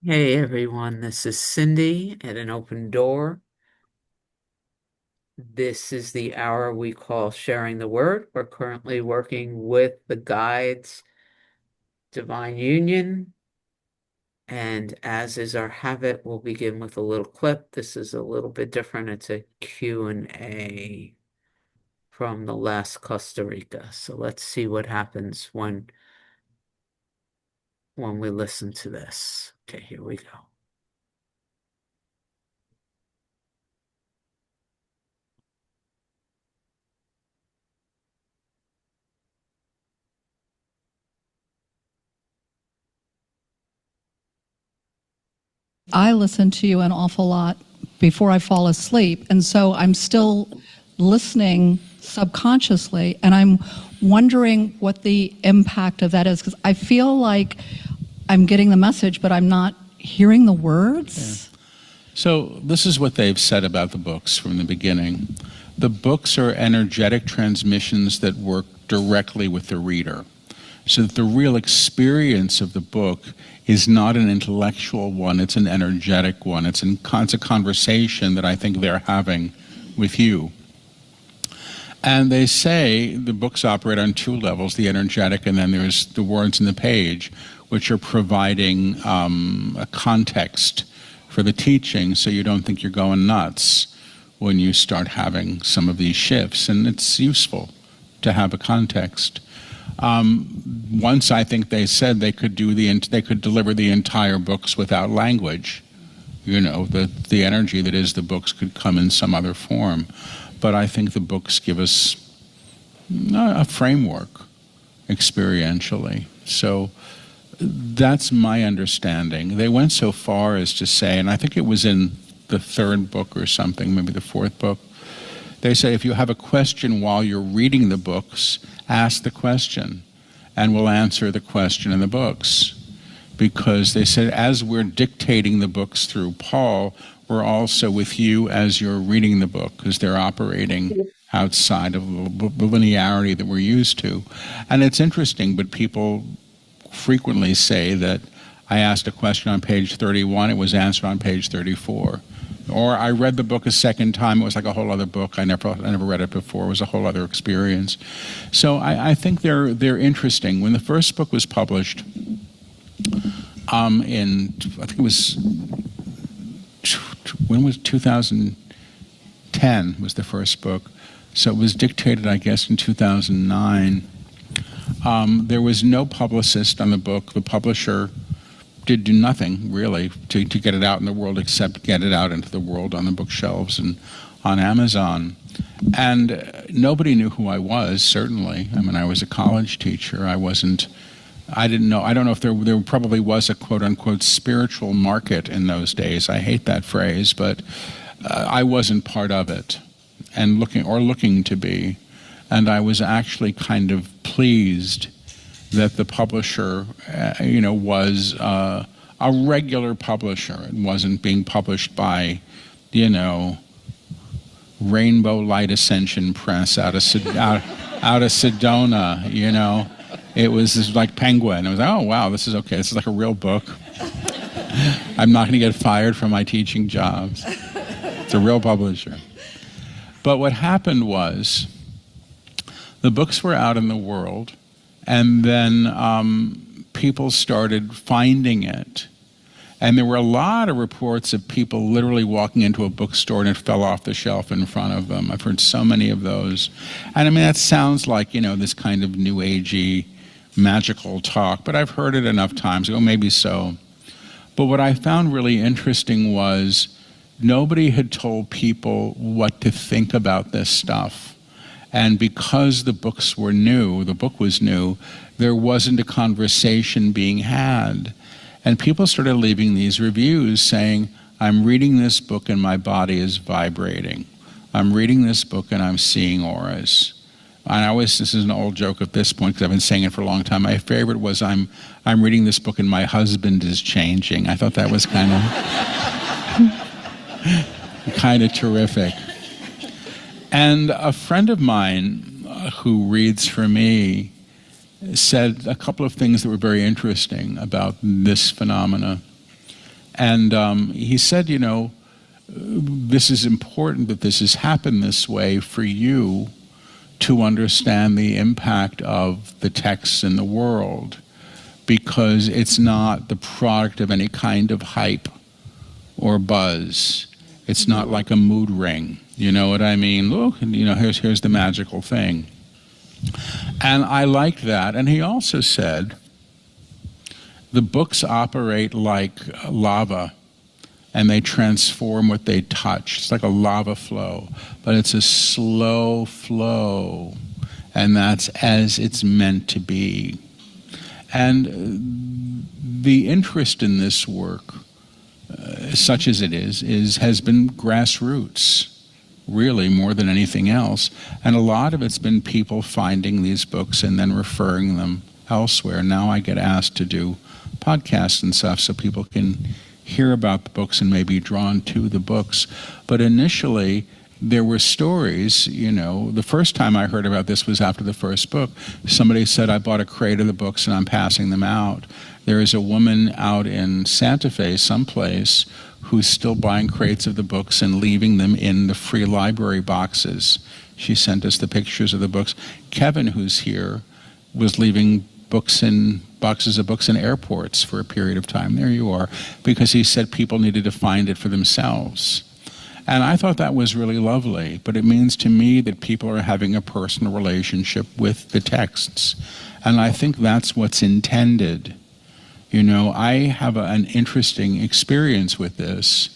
Hey everyone, this is Cindy at an open door. This is the hour we call sharing the word. We're currently working with the Guides Divine Union, and as is our habit, we'll begin with a little clip. This is a little bit different. It's a Q&A from the last Costa Rica. So let's see what happens when we listen to this. Okay, here we go. I listen to you an awful lot before I fall asleep, and so I'm still listening subconsciously, and I'm wondering what the impact of that is, because I feel like I'm getting the message, but I'm not hearing the words. So this is what they've said about the books from the beginning. The books are energetic transmissions that work directly with the reader. So that the real experience of the book is not an intellectual one, it's an energetic one. It's a conversation that I think they're having with you. And they say the books operate on two levels, the energetic, and then there's the words in the page, which are providing a context for the teaching so you don't think you're going nuts when you start having some of these shifts. And it's useful to have a context. Once I think they said they could deliver the entire books without language. You know, the energy that is the books could come in some other form. But I think the books give us a framework experientially. So that's my understanding. They went so far as to say, and I think it was in the third book or something, maybe the fourth book, they say if you have a question while you're reading the books, ask the question, and we'll answer the question in the books. Because they said as we're dictating the books through Paul, we're also with you as you're reading the book, because they're operating outside of the linearity that we're used to. And it's interesting, but people frequently say that I asked a question on page 31, it was answered on page 34. Or I read the book a second time, it was like a whole other book, I never read it before, it was a whole other experience. So I think they're interesting. When the first book was published, I think it was, when was 2010 was the first book. So it was dictated, I guess, in 2009. There was no publicist on the book. The publisher did do nothing, really, to get it out in the world except get it out into the world on the bookshelves and on Amazon. And nobody knew who I was, certainly. I mean, I was a college teacher. I didn't know. I don't know if there probably was a quote-unquote spiritual market in those days. I hate that phrase, but I wasn't part of it, and looking to be. And I was actually kind of pleased that the publisher, was a regular publisher. It wasn't being published by, Rainbow Light Ascension Press out of Sedona, It was like Penguin. It was, oh, wow, this is okay. This is like a real book. I'm not going to get fired from my teaching jobs. It's a real publisher. But what happened was the books were out in the world, and then people started finding it. And there were a lot of reports of people literally walking into a bookstore and it fell off the shelf in front of them. I've heard so many of those. And I mean, that sounds like, this kind of new agey, magical talk, but I've heard it enough times. Oh, maybe so. But what I found really interesting was nobody had told people what to think about this stuff. And because the book was new, there wasn't a conversation being had. And people started leaving these reviews saying, I'm reading this book and my body is vibrating. I'm reading this book and I'm seeing auras. And this is an old joke at this point because I've been saying it for a long time. My favorite was, I'm reading this book and my husband is changing. I thought that was kind of terrific. And a friend of mine who reads for me said a couple of things that were very interesting about this phenomena. And he said, this is important that this has happened this way for you to understand the impact of the texts in the world, because it's not the product of any kind of hype or buzz. It's not like a mood ring. You know what I mean? Look, here's the magical thing. And I liked that. And he also said, the books operate like lava, and they transform what they touch. It's like a lava flow, but it's a slow flow, and that's as it's meant to be. And the interest in this work, such as it has been grassroots, really, more than anything else. And a lot of it's been people finding these books and then referring them elsewhere. Now I get asked to do podcasts and stuff so people can hear about the books and maybe drawn to the books. But initially, there were stories, the first time I heard about this was after the first book. Somebody said, I bought a crate of the books and I'm passing them out. There is a woman out in Santa Fe, someplace, who's still buying crates of the books and leaving them in the free library boxes. She sent us the pictures of the books. Kevin, who's here, was leaving boxes of books in airports for a period of time. There you are, because he said people needed to find it for themselves. And I thought that was really lovely, but it means to me that people are having a personal relationship with the texts. And I think that's what's intended. I have an interesting experience with this,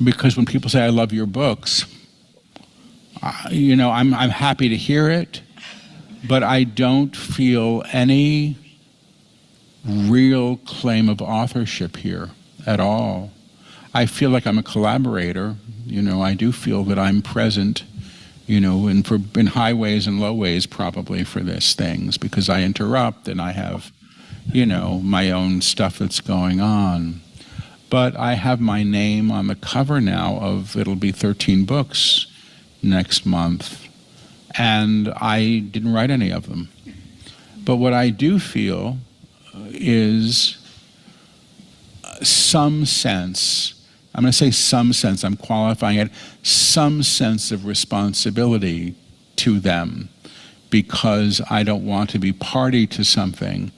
because when people say, I love your books, I'm happy to hear it, but I don't feel any real claim of authorship here at all. I feel like I'm a collaborator. I do feel that I'm present, in high ways and low ways probably for these things, because I interrupt and I have, my own stuff that's going on. But I have my name on the cover now it'll be 13 books next month, and I didn't write any of them. But what I do feel is some sense, I'm going to say some sense, I'm qualifying it, some sense of responsibility to them, because I don't want to be party to something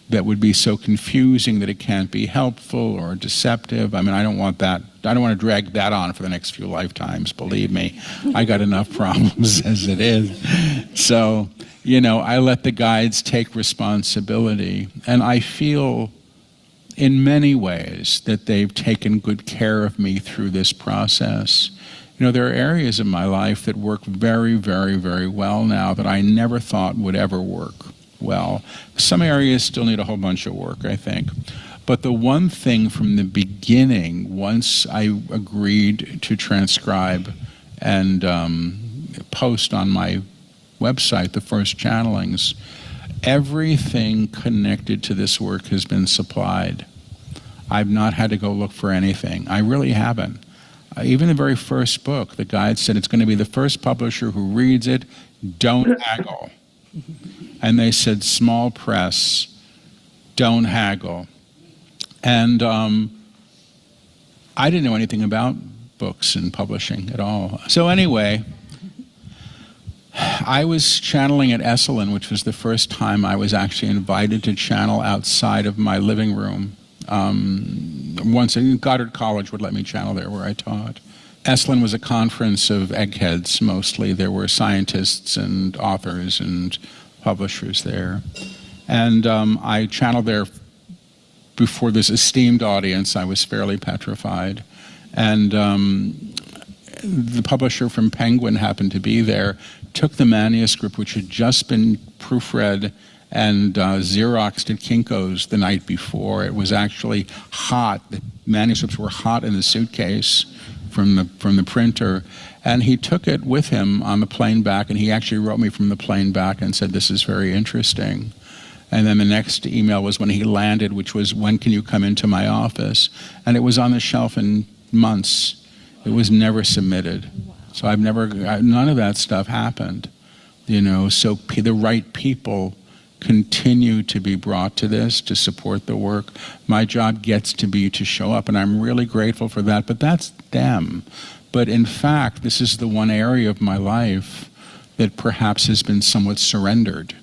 that would be so confusing that it can't be helpful or deceptive. I mean, I don't want that. I don't want to drag that on for the next few lifetimes, believe me. I got enough problems as it is. So, I let the guides take responsibility, and I feel in many ways that they've taken good care of me through this process. There are areas in my life that work very, very, very well now that I never thought would ever work well. Some areas still need a whole bunch of work, I think. But the one thing from the beginning, once I agreed to transcribe and post on my website the first channelings, everything connected to this work has been supplied. I've not had to go look for anything. I really haven't. Even the very first book, the guide said it's going to be the first publisher who reads it, don't haggle. And they said, small press, don't haggle. And I didn't know anything about books and publishing at all. So anyway, I was channeling at Esalen, which was the first time I was actually invited to channel outside of my living room. Once Goddard College would let me channel there where I taught. Esalen was a conference of eggheads mostly. There were scientists and authors and publishers there. And I channeled there before this esteemed audience. I was fairly petrified. And the publisher from Penguin happened to be there, took the manuscript, which had just been proofread and Xeroxed at Kinko's the night before. It was actually hot. The manuscripts were hot in the suitcase from the printer. And he took it with him on the plane back, and he actually wrote me from the plane back and said, this is very interesting. And then the next email was when he landed, which was, when can you come into my office? And it was on the shelf in months. It was never submitted. So none of that stuff happened. So the right people continue to be brought to this to support the work. My job gets to be to show up, and I'm really grateful for that, but that's them. But in fact, this is the one area of my life that perhaps has been somewhat surrendered,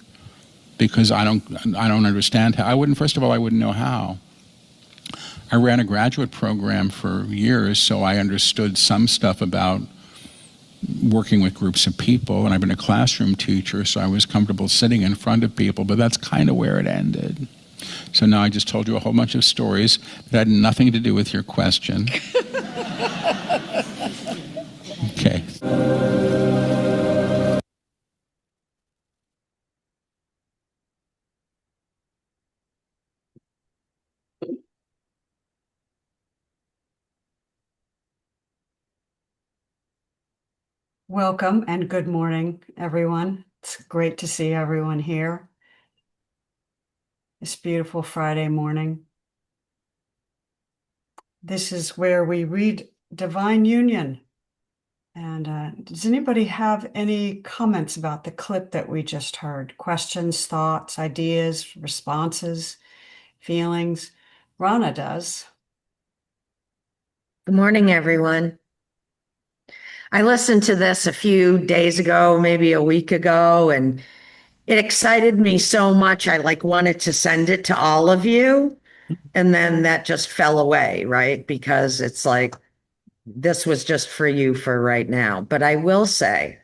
because I don't understand how. First of all, I wouldn't know how. I ran a graduate program for years, so I understood some stuff about working with groups of people, and I've been a classroom teacher, so I was comfortable sitting in front of people, but that's kind of where it ended. So now I just told you a whole bunch of stories that had nothing to do with your question. Okay. Welcome and good morning, everyone. It's great to see everyone here this beautiful Friday morning. This is where we read Divine Union. And does anybody have any comments about the clip that we just heard? Questions, thoughts, ideas, responses, feelings? Rana does. Good morning, everyone. I listened to this a few days ago, maybe a week ago, and it excited me so much. I wanted to send it to all of you. And then that just fell away, right? Because it's like, this was just for you for right now. But I will say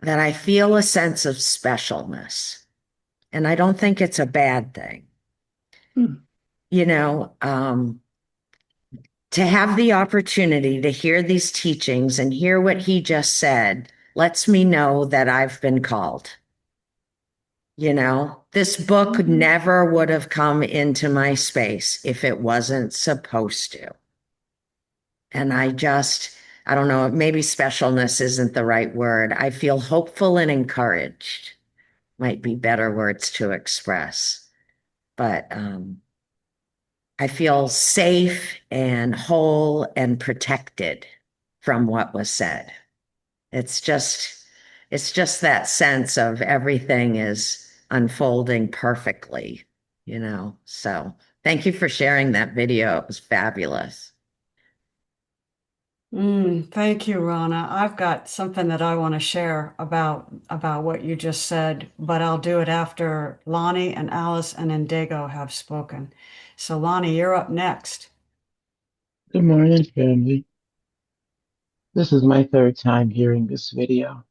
that I feel a sense of specialness, and I don't think it's a bad thing. You know, to have the opportunity to hear these teachings and hear what he just said lets me know that I've been called. You know, this book never would have come into my space if it wasn't supposed to. And I don't know, maybe specialness isn't the right word. I feel hopeful and encouraged, might be better words to express. But I feel safe and whole and protected from what was said. It's just that sense of everything is unfolding perfectly, you know. So thank you for sharing that video. It was fabulous. Thank you, Rana. I've got something that I want to share about what you just said, but I'll do it after Lonnie and Alice and Indigo have spoken. So Lonnie, you're up next. Good morning, family. This is my third time hearing this video,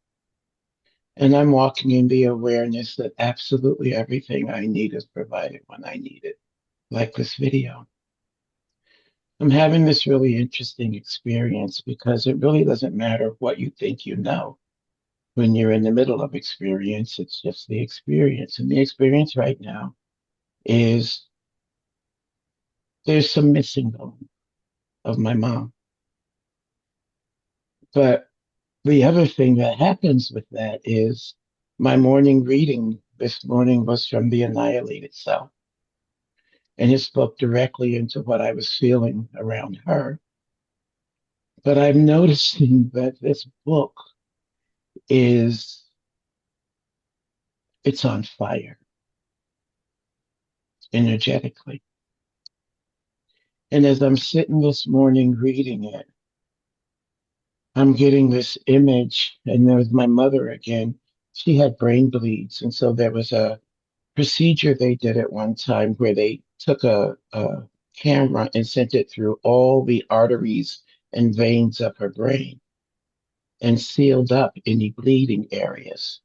and I'm walking in the awareness that absolutely everything I need is provided when I need it, like this video. I'm having this really interesting experience because it really doesn't matter what you think you know. When you're in the middle of experience, it's just the experience. And the experience right now is there's some missing of my mom. But the other thing that happens with that is my morning reading this morning was from the Annihilated Self, and it spoke directly into what I was feeling around her. But I'm noticing that this book it's on fire energetically. And as I'm sitting this morning reading it, I'm getting this image, and there's my mother again. She had brain bleeds, and so there was a procedure they did at one time where they took a camera and sent it through all the arteries and veins of her brain and sealed up any bleeding areas.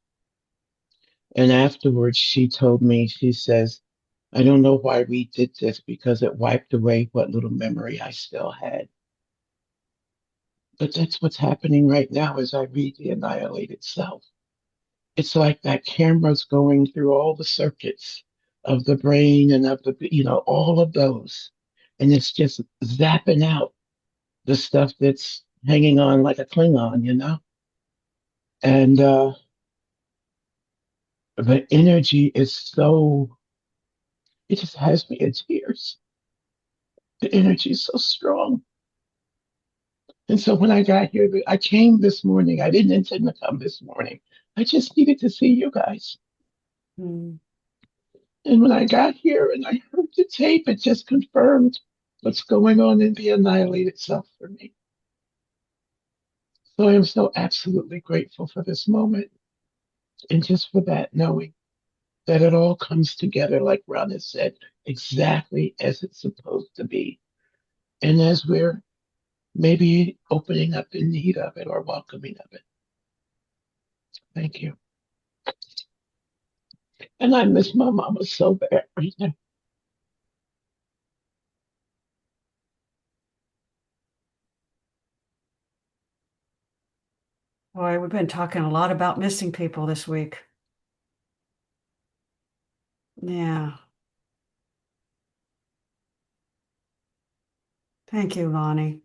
And afterwards, she told me, she says, I don't know why we did this because it wiped away what little memory I still had. But that's what's happening right now as I read The Annihilated Self. It's like that camera's going through all the circuits of the brain and of the, all of those. And it's just zapping out the stuff that's hanging on like a Klingon, And the energy is it just has me in tears. The energy is so strong. And so when I got here, I came this morning. I didn't intend to come this morning. I just needed to see you guys. Mm. And when I got here and I heard the tape, it just confirmed what's going on in the annihilated self for me. So I am so absolutely grateful for this moment and just for that knowing that it all comes together, like Ron has said, exactly as it's supposed to be. And as we're maybe opening up in need of it or welcoming of it. Thank you. And I miss my mama so bad right now. Boy, we've been talking a lot about missing people this week. Yeah. Thank you, Lonnie.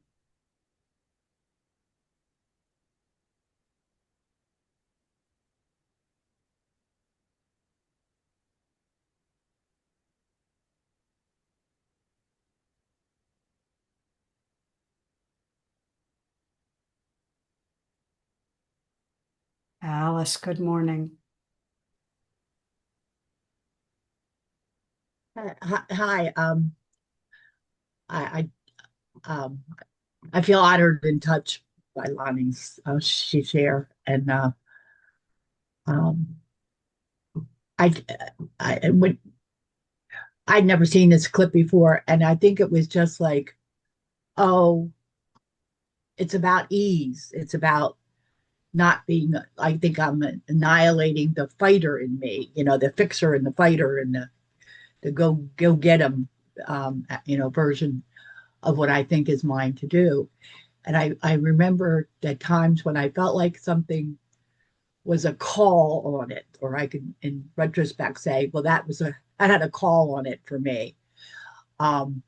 Alice, good morning. Hi. I, I feel honored and touched by Lonnie's she share, and um, I, I would I'd never seen this clip before, and I think it was just like, oh, it's about ease. It's about not being. I think I'm annihilating the fighter in me, the fixer and the fighter and the go get him, version of what I think is mine to do. And I remember at times when I felt like something was a call on it, or I could, in retrospect, say, well, that had a call on it for me, um,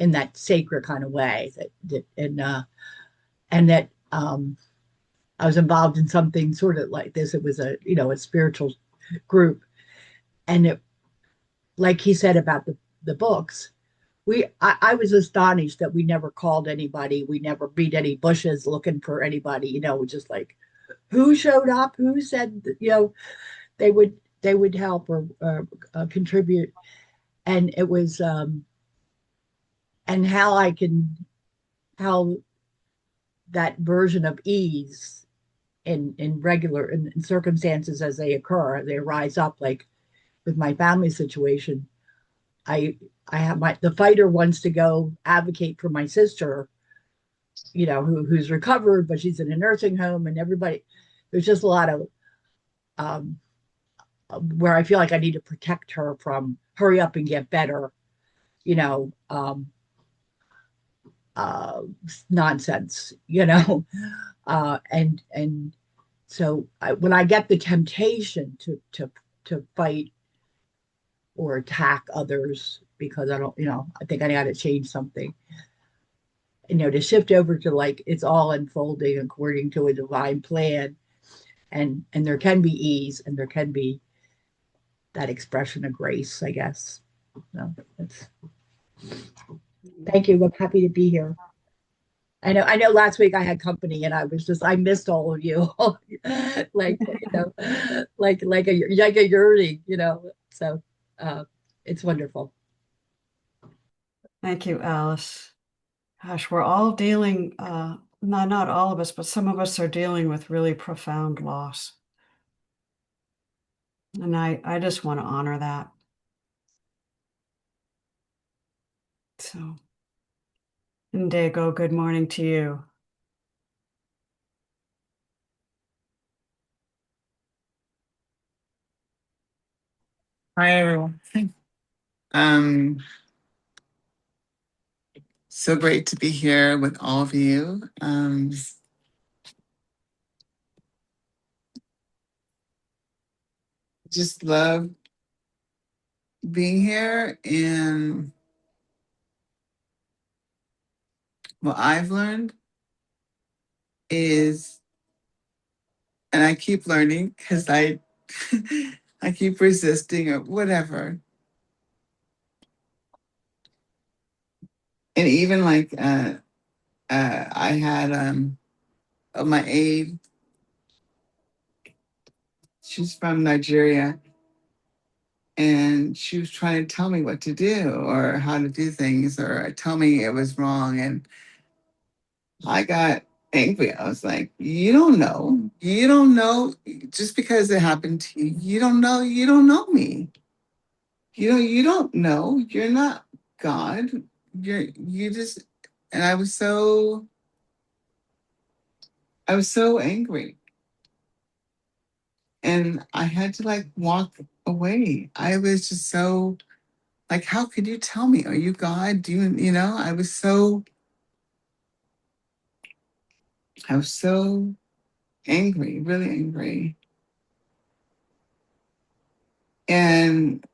in that sacred kind of way. And that I was involved in something sort of like this. It was a spiritual group, and like he said about the books, I was astonished that we never called anybody. We never beat any bushes looking for anybody. Just like who showed up, who said they would help or contribute, and it was and how that version of ease in regular in circumstances as they rise up, like with my family situation. I I have the fighter wants to go advocate for my sister, who's recovered, but she's in a nursing home, and everybody, there's just a lot of um, where I feel like I need to protect her from hurry up and get better, you know, um, uh, nonsense, and so when I get the temptation to fight or attack others because I don't, I think I got to change something, to shift over to like it's all unfolding according to a divine plan, and there can be ease and there can be that expression of grace, I guess. So that's thank you. I'm happy to be here. I know last week I had company and I missed all of you. like like a yearning, so uh it's wonderful. Thank you, Alice. Gosh, we're all dealing, not all of us, but some of us are dealing with really profound loss. And I just want to honor that. So, Indigo, good morning to you. Hi everyone. Um, so great to be here with all of you. Just love being here, and what I've learned is, and I keep learning because I I keep resisting or whatever. And even like I had my aide, she's from Nigeria, and she was trying to tell me what to do or how to do things or tell me it was wrong. And I got angry. I was like, you don't know. You don't know just because it happened to you. You don't know me. You don't know. You're not God. You just and I was so angry. And I had to like walk away. I was just so like, how could you tell me? Are you God? Do you know? I was so angry, really angry. And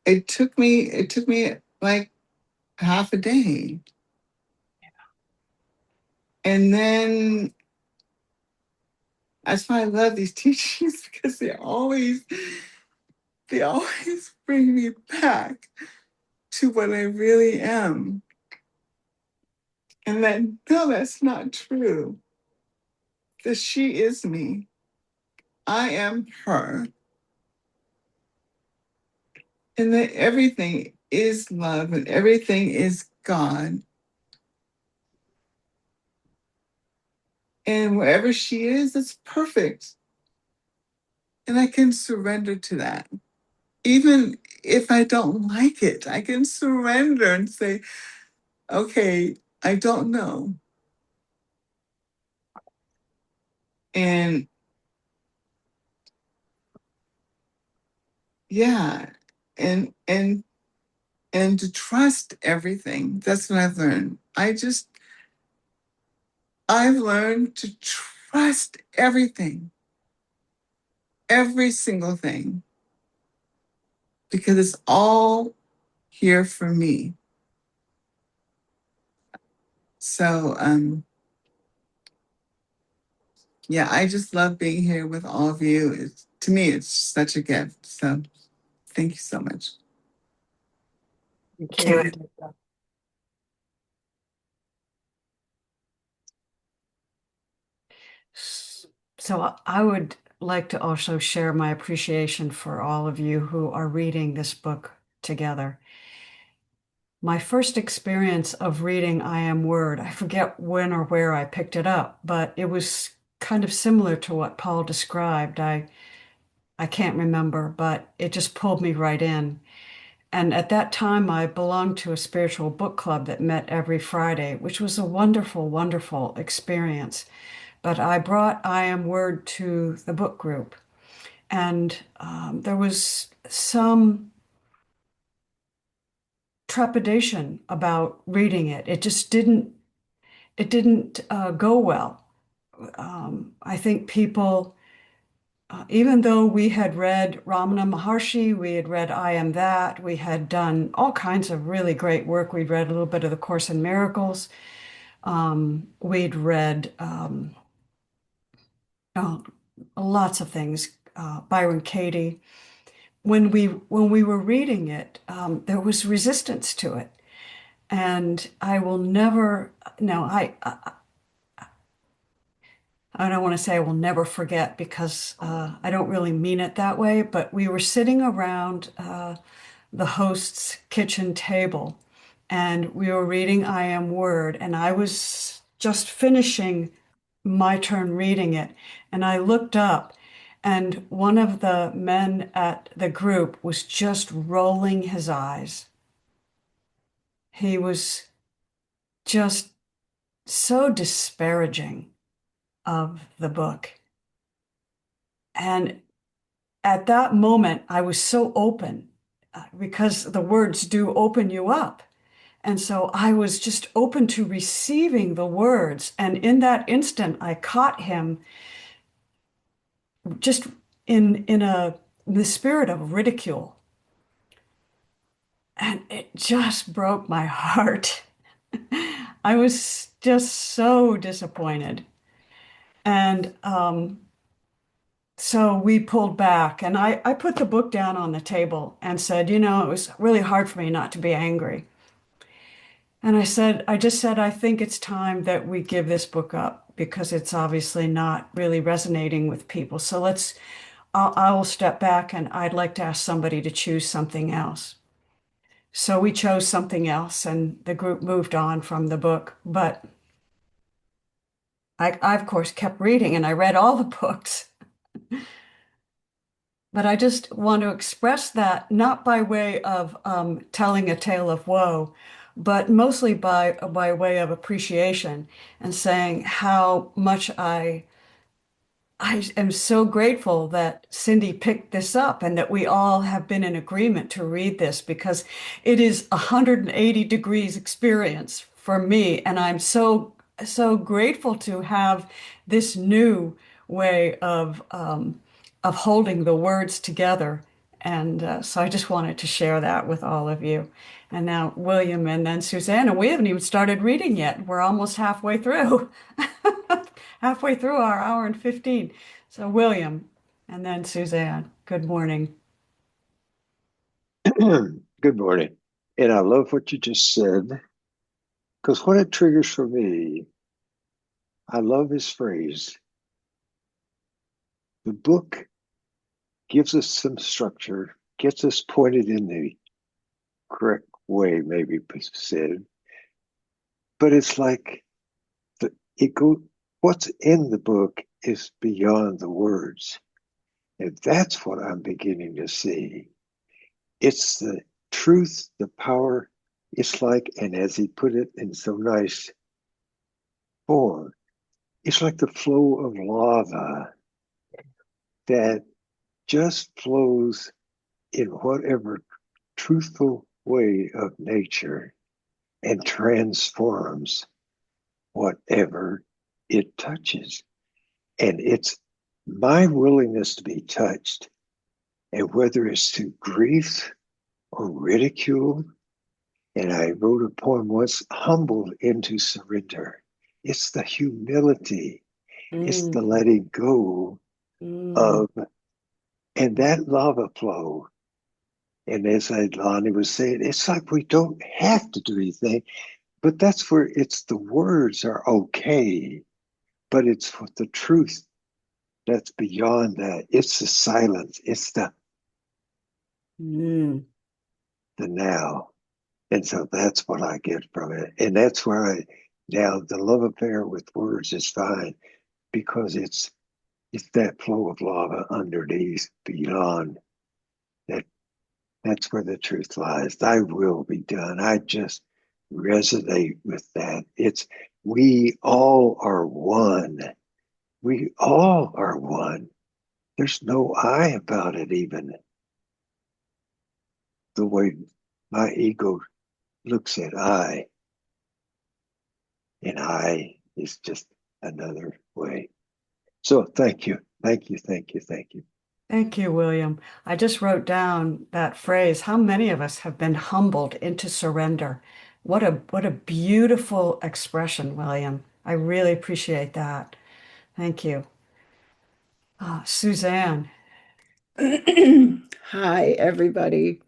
it took me like half a day. And then that's why I love these teachings because they always bring me back to what I really am. And that no, that's not true. That she is me. I am her. And that everything is love and everything is God. And wherever she is, it's perfect. And I can surrender to that. Even if I don't like it, I can surrender and say, okay, I don't know. And yeah, and and and to trust everything. That's what I've learned. I've learned to trust everything, every single thing, because it's all here for me. So yeah, I just love being here with all of you. To me, it's such a gift. So thank you so much. Thank you. So I would like to also share my appreciation for all of you who are reading this book together. My first experience of reading I Am Word, I forget when or where I picked it up, but it was kind of similar to what Paul described. I can't remember, but it just pulled me right in. And at that time, I belonged to a spiritual book club that met every Friday, which was a wonderful, wonderful experience. But I brought I Am Word to the book group, and there was some trepidation about reading it. It didn't go well. I think people, even though we had read Ramana Maharshi, we had read I Am That, we had done all kinds of really great work. We'd read a little bit of the Course in Miracles. We'd read oh, lots of things, Byron Katie. When we were reading it, there was resistance to it, and I will never. No, I don't want to say I will never forget because I don't really mean it that way. But we were sitting around the host's kitchen table, and we were reading I Am Word, and I was just finishing my turn reading it, and I looked up. And one of the men at the group was just rolling his eyes. He was just so disparaging of the book. And at that moment, I was so open because the words do open you up. And so I was just open to receiving the words. And in that instant, I caught him just in the spirit of ridicule. And it just broke my heart. I was just so disappointed. And so we pulled back, and I put the book down on the table and said, you know, it was really hard for me not to be angry. And I just said, I think it's time that we give this book up because it's obviously not really resonating with people. So I will step back and I'd like to ask somebody to choose something else. So we chose something else and the group moved on from the book. But I of course, kept reading and I read all the books. But I just want to express that not by way of telling a tale of woe, but mostly by way of appreciation and saying how much I am so grateful that Cindy picked this up and that we all have been in agreement to read this because it is 180 degrees experience for me. And I'm so grateful to have this new way of holding the words together. And so I just wanted to share that with all of you. And now William and then Susanna, we haven't even started reading yet. We're almost halfway through. Halfway through our hour and 15. So William and then Suzanne, good morning. Good morning. And I love what you just said because what it triggers for me, I love his phrase. The book gives us some structure, gets us pointed in the correct way, maybe said, but it's like it go what's in the book is beyond the words. And that's what I'm beginning to see. It's the truth, the power. It's like, and as he put it in so nice form, it's like the flow of lava that just flows in whatever truthful way of nature and transforms whatever it touches. And it's my willingness to be touched, and whether it's through grief or ridicule. And I wrote a poem once, Humbled into Surrender. It's the humility, it's the letting go Mm. of, and that lava flow. And as Lonnie was saying, it's like we don't have to do anything, but that's where it's the words are okay, but it's what the truth that's beyond that. It's the silence, it's Mm. the now. And so that's what I get from it. And that's where now the love affair with words is fine because it's that flow of lava underneath, beyond that. That's where the truth lies. Thy will be done. I just resonate with that. It's we all are one. We all are one. There's no I about it, even the way my ego looks at I, and I is just another way. So thank you. Thank you. Thank you. Thank you. Thank you, William. I just wrote down that phrase. How many of us have been humbled into surrender? What a beautiful expression, William. I really appreciate that. Thank you. Suzanne. Hi, everybody.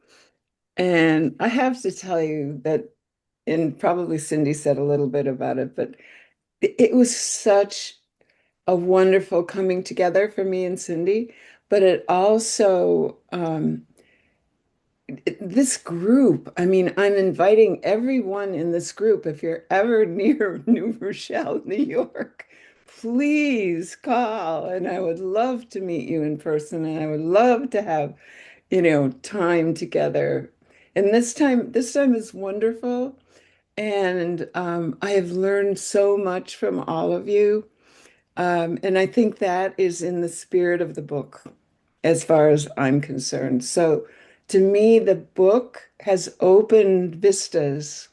And I have to tell you that, and probably Cindy said a little bit about it, but it was such a wonderful coming together for me and Cindy. But it also, this group, I mean, I'm inviting everyone in this group, if you're ever near New Rochelle, New York, please call. And I would love to meet you in person. And I would love to have time together. And this time is wonderful. And I have learned so much from all of you. And I think that is in the spirit of the book, as far as I'm concerned. So to me, the book has opened vistas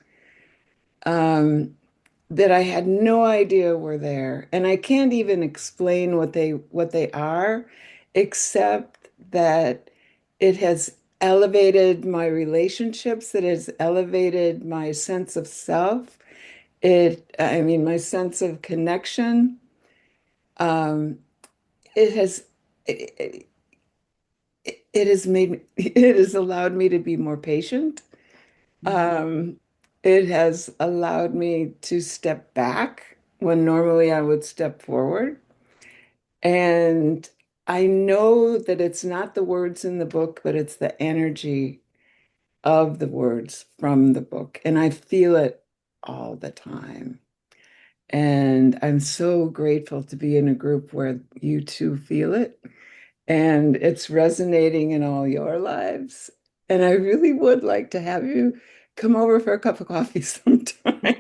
that I had no idea were there. And I can't even explain what they are, except that it has elevated my relationships, it has elevated my sense of self. I mean, my sense of connection. Um, it has it, it has it has allowed me to be more patient. Um, it has allowed me to step back when normally I would step forward. And I know that it's not the words in the book, but it's the energy of the words from the book. And I feel it all the time. And I'm so grateful to be in a group where you too feel it and it's resonating in all your lives. And I really would like to have you come over for a cup of coffee sometime.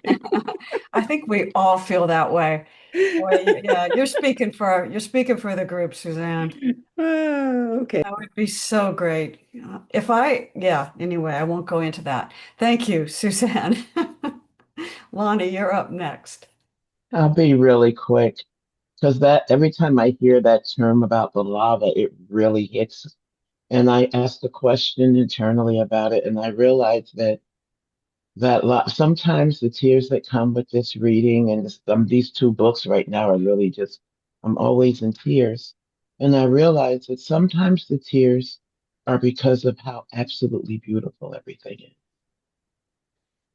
I think we all feel that way. Boy, yeah, you're speaking for the group, Suzanne. Oh, okay. That would be so great. Yeah, anyway, I won't go into that. Thank you, Suzanne. Lonnie, you're up next. I'll be really quick because that every time I hear that term about the lava, it really hits. And I asked a question internally about it, and I realized sometimes the tears that come with this reading and these two books right now are really just I'm always in tears. And I realized that sometimes the tears are because of how absolutely beautiful everything is.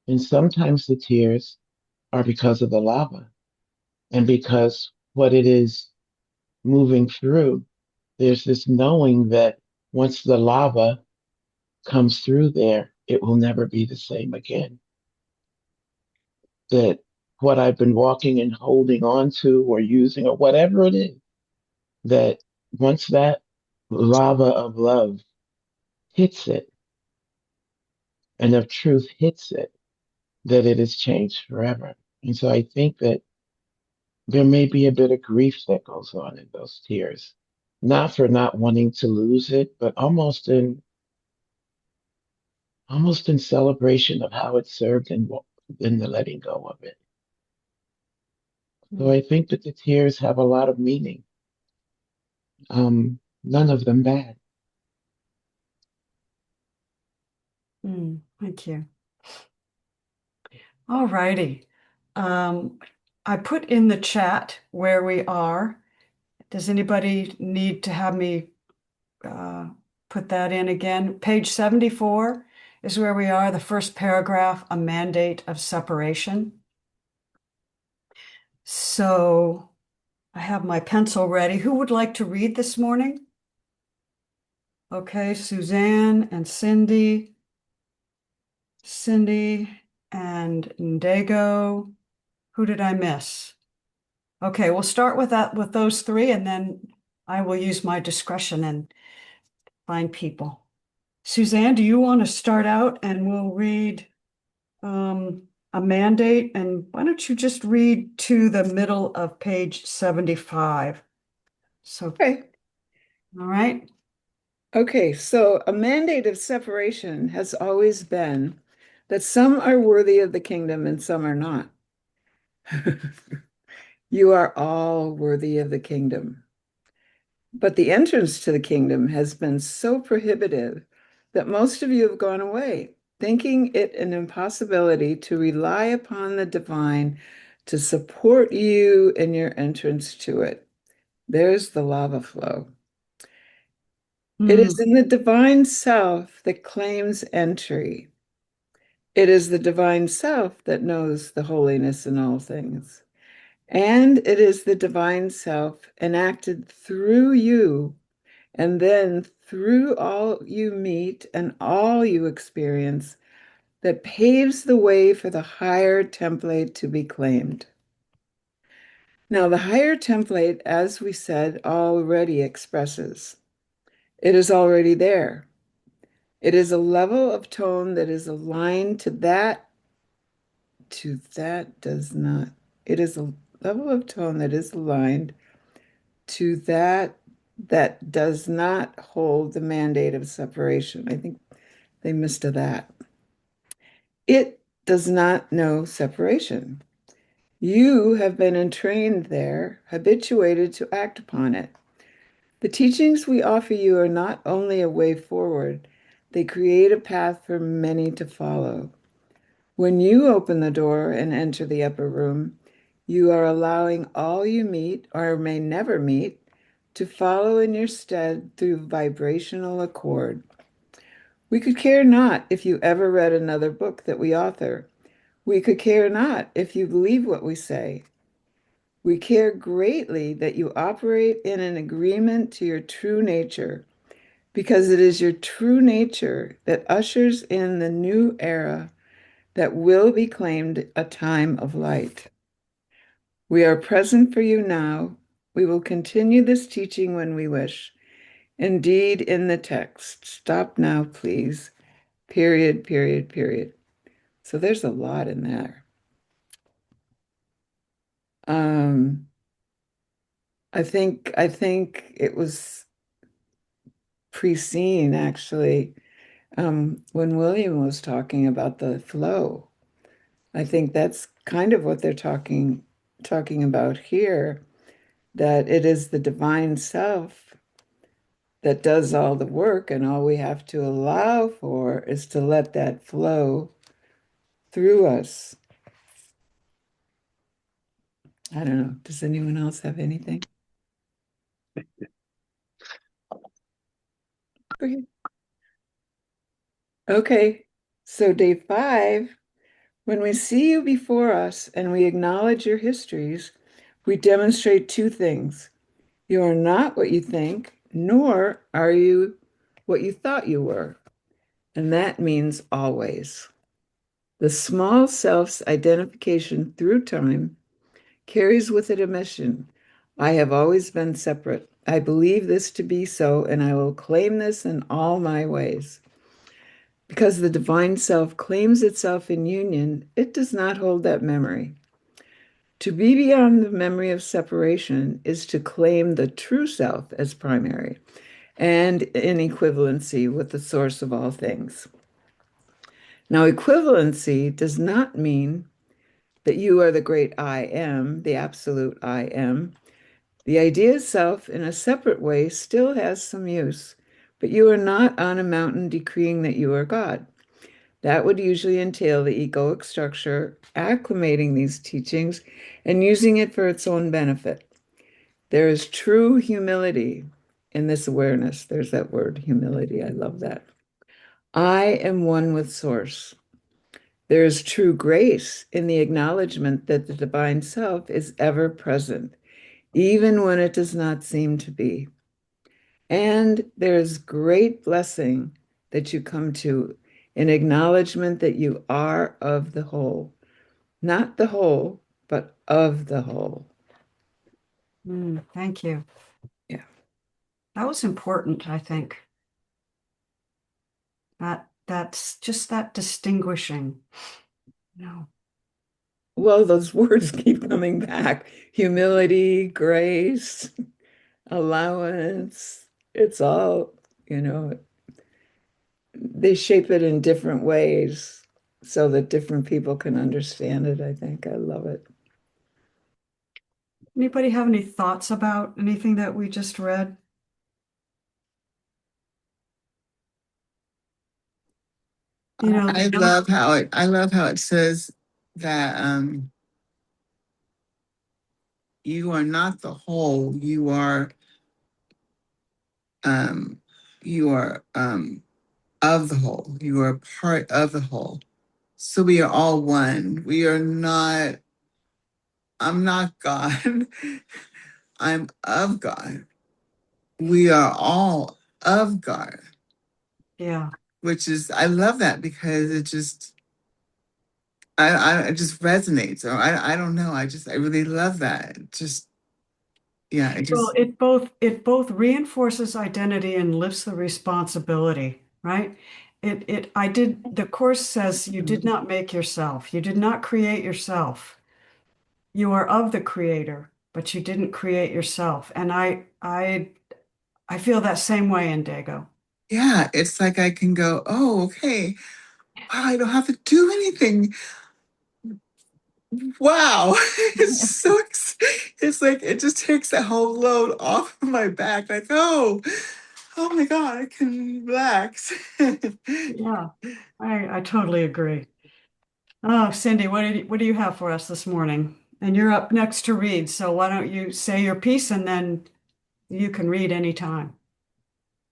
And sometimes the tears are because of the lava and because what it is moving through. There's this knowing that once the lava comes through there, it will never be the same again. That what I've been walking and holding on to or using or whatever it is, that once that lava of love hits it and of truth hits it, that it is changed forever. And so I think that there may be a bit of grief that goes on in those tears, not for not wanting to lose it, but almost in celebration of how it served and in the letting go of it. So I think that the tears have a lot of meaning. None of them bad. Thank you. All righty. I put in the chat where we are. Does anybody need to have me put that in again? Page 74 is where we are, the first paragraph, a mandate of separation. So I have my pencil ready. Who would like to read this morning? Okay, Suzanne and Cindy and Ndago. Who did I miss? Okay, we'll start with those three, and then I will use my discretion and find people. Suzanne, do you want to start out and we'll read a mandate? And why don't you just read to the middle of page 75? So, Okay. all right. Okay, so a mandate of separation has always been that some are worthy of the kingdom and some are not. You are all worthy of the kingdom. But the entrance to the kingdom has been so prohibitive that most of you have gone away, thinking it an impossibility to rely upon the divine to support you in your entrance to it. There's the lava flow. It is in the divine self that claims entry. It is the divine self that knows the holiness in all things. And it is the divine self enacted through you and then through all you meet and all you experience that paves the way for the higher template to be claimed. Now, the higher template, as we said, already expresses. It is already there. It is a level of tone that is aligned does not. It is a level of tone that is aligned to that does not hold the mandate of separation. I think they missed a that. It does not know separation. You have been entrained there, habituated to act upon it. The teachings we offer you are not only a way forward, they create a path for many to follow. When you open the door and enter the upper room, you are allowing all you meet or may never meet to follow in your stead through vibrational accord. We could care not if you ever read another book that we author. We could care not if you believe what we say. We care greatly that you operate in an agreement to your true nature, because it is your true nature that ushers in the new era that will be claimed a time of light. We are present for you now. We will continue this teaching when we wish. Indeed, in the text. Stop now, please. Period, period, period. So there's a lot in there. Um, I think it was pre-seen actually when William was talking about the flow. I think that's kind of what they're talking about here, that it is the divine self that does all the work, and all we have to allow for is to let that flow through us. I don't know. Does anyone else have anything? Okay. Okay. So day 5, when we see you before us and we acknowledge your histories, we demonstrate 2 things. You are not what you think, nor are you what you thought you were. And that means always. The small self's identification through time carries with it a mission. I have always been separate. I believe this to be so, and I will claim this in all my ways. Because the divine self claims itself in union, it does not hold that memory. To be beyond the memory of separation is to claim the true self as primary and in equivalency with the source of all things. Now, equivalency does not mean that you are the great I am, the absolute I am. The idea self, in a separate way, still has some use, but you are not on a mountain decreeing that you are God. That would usually entail the egoic structure acclimating these teachings and using it for its own benefit. There is true humility in this awareness. There's that word, humility. I love that. I am one with Source. There is true grace in the acknowledgement that the divine self is ever present, even when it does not seem to be. And there is great blessing that you come to in acknowledgement that you are of the whole, not the whole, but of the whole. Thank you. Yeah. That was important, I think. That's just that distinguishing. No. Well, those words keep coming back. Humility, grace, allowance. It's all, you know, they shape it in different ways so that different people can understand it, I think. I love it. Anybody have any thoughts about anything that we just read? You know, I love how it says that you are not the whole, um you are of the whole. You are part of the whole. So we are all one. We are not, I'm not God. I'm of God. We are all of God, yeah. which is, I love that because it just, it just resonates. Or I don't know. I really love that. It just, yeah, it Well, just, it both reinforces identity and lifts the responsibility, right? The course says you did not make yourself. You did not create yourself. You are of the creator, but you didn't create yourself. And I feel that same way in Dago. yeah, it's like I can go, oh, okay. Wow, I don't have to do anything. Wow. It's like it just takes that whole load off of my back. Like, oh my God, I can relax. Yeah, I totally agree. Oh, Cindy, what do you have for us this morning? And you're up next to read, so why don't you say your piece and then you can read anytime.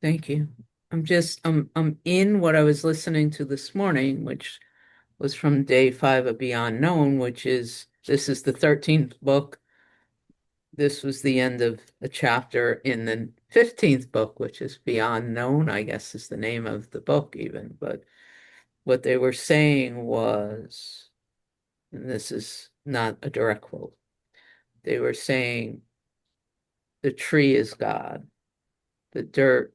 Thank you. I'm in what I was listening to this morning, which was from day 5 of Beyond Known, which is this is the 13th book this was the end of a chapter in the 15th book, which is Beyond Known, I guess is the name of the book even. But what they were saying was, and this is not a direct quote, they were saying the tree is God, the dirt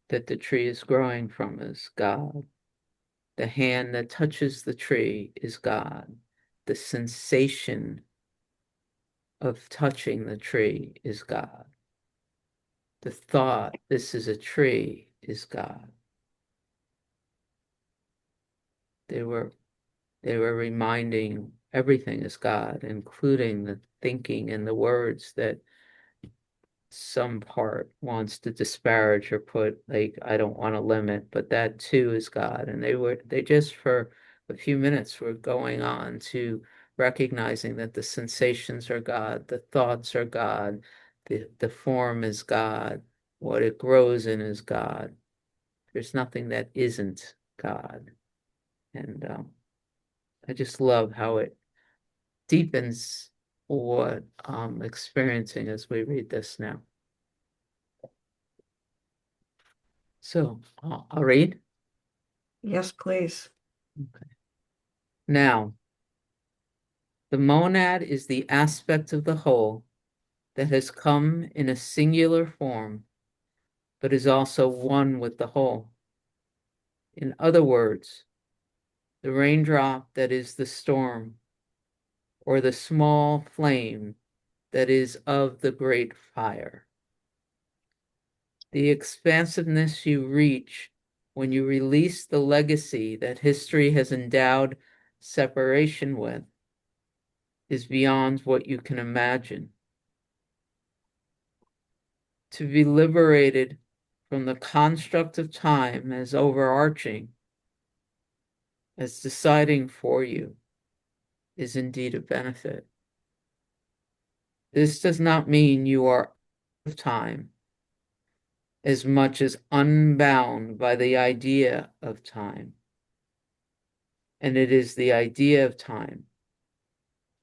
that the tree is growing from is God, the hand that touches the tree is God, the sensation of touching the tree is God. The thought, this is a tree, is God. They were they were reminding everything is God, including the thinking and the words that some part wants to disparage or put like I don't want to limit, but that too is God. And they just for a few minutes were going on to recognizing that the sensations are God, the thoughts are God, the form is God, what it grows in is God. There's nothing that isn't God. And I just love how it deepens what I'm experiencing as we read this now. So I'll read. Yes, please. Okay. Now, the monad is the aspect of the whole that has come in a singular form, but is also one with the whole. In other words, the raindrop that is the storm, or the small flame that is of the great fire. The expansiveness you reach when you release the legacy that history has endowed separation with is beyond what you can imagine. To be liberated from the construct of time as overarching, as deciding for you, is indeed a benefit. This does not mean you are out of time as much as unbound by the idea of time. And it is the idea of time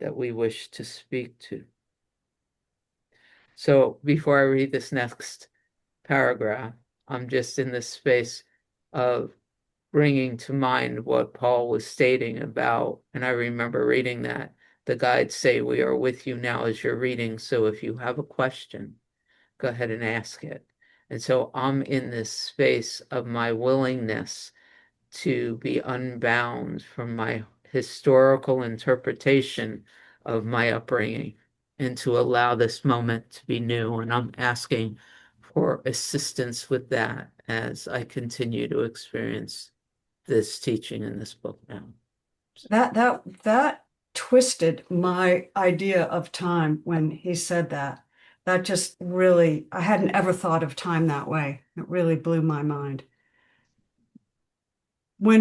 that we wish to speak to. So before I read this next paragraph, I'm just in this space of bringing to mind what Paul was stating about, and I remember reading that the guides say, we are with you now as you're reading. So if you have a question, go ahead and ask it. And so I'm in this space of my willingness to be unbound from my historical interpretation of my upbringing and to allow this moment to be new. And I'm asking for assistance with that as I continue to experience this teaching in this book now. That twisted my idea of time when he said that. That just really, I hadn't ever thought of time that way. It really blew my mind. We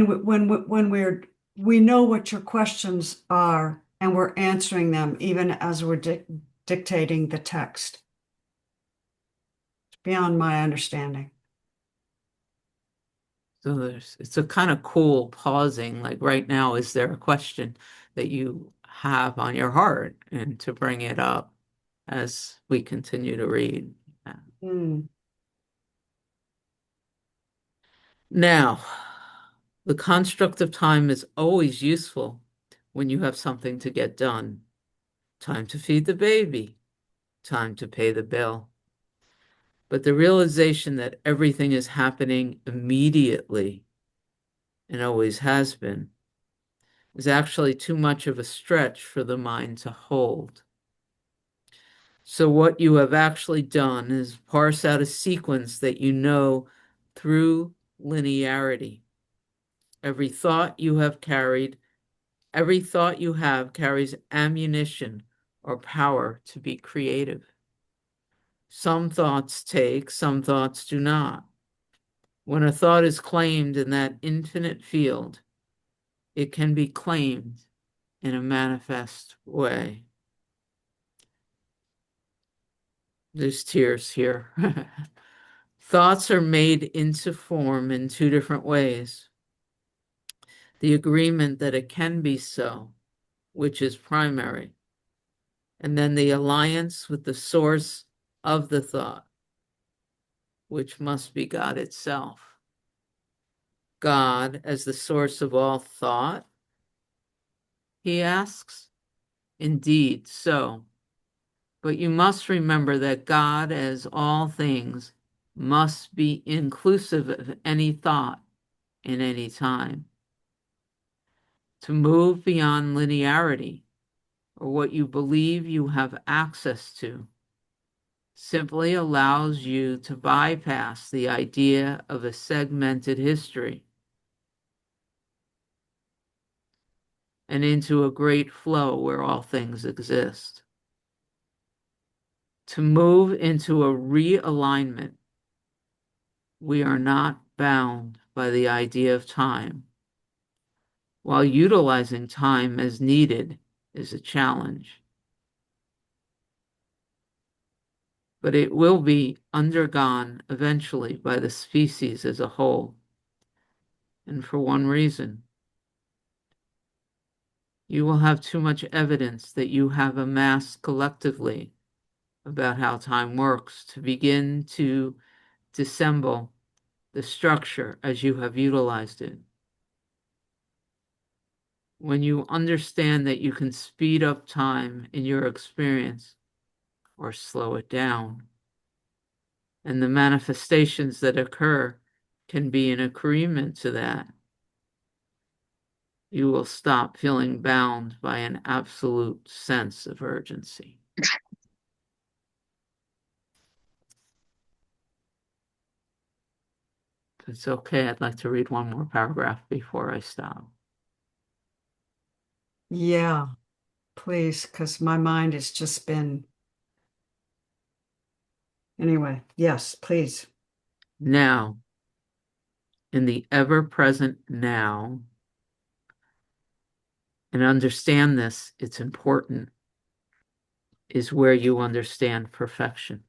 know what your questions are and we're answering them even as we're dictating the text. It's beyond my understanding. So it's a kind of cool pausing, like right now, is there a question that you have on your heart and to bring it up as we continue to read. Mm. Now, the construct of time is always useful when you have something to get done. Time to feed the baby, time to pay the bill. But the realization that everything is happening immediately and always has been is actually too much of a stretch for the mind to hold. So what you have actually done is parse out a sequence that you know through linearity. Every thought you have carried, every thought you have carries ammunition or power to be creative. Some thoughts take, some thoughts do not. When a thought is claimed in that infinite field, it can be claimed in a manifest way. There's tears here. Thoughts are made into form in two different ways. The agreement that it can be so, which is primary, And then the alliance with the source of the thought, which must be God itself. God as the source of all thought, he asks. Indeed, so. But you must remember that God, as all things, must be inclusive of any thought in any time. To move beyond linearity, or what you believe you have access to, simply allows you to bypass the idea of a segmented history and into a great flow where all things exist. To move into a realignment, we are not bound by the idea of time, while utilizing time as needed is a challenge. But it will be undergone eventually by the species as a whole. And for one reason, you will have too much evidence that you have amassed collectively about how time works to begin to dissemble the structure as you have utilized it. When you understand that you can speed up time in your experience or slow it down, and the manifestations that occur can be in agreement to that, you will stop feeling bound by an absolute sense of urgency. If it's okay, I'd like to read one more paragraph before I stop. Yeah, please, because my mind has just been. Anyway, yes, please. Now, in the ever-present now, and understand this, it's important, is where you understand perfection.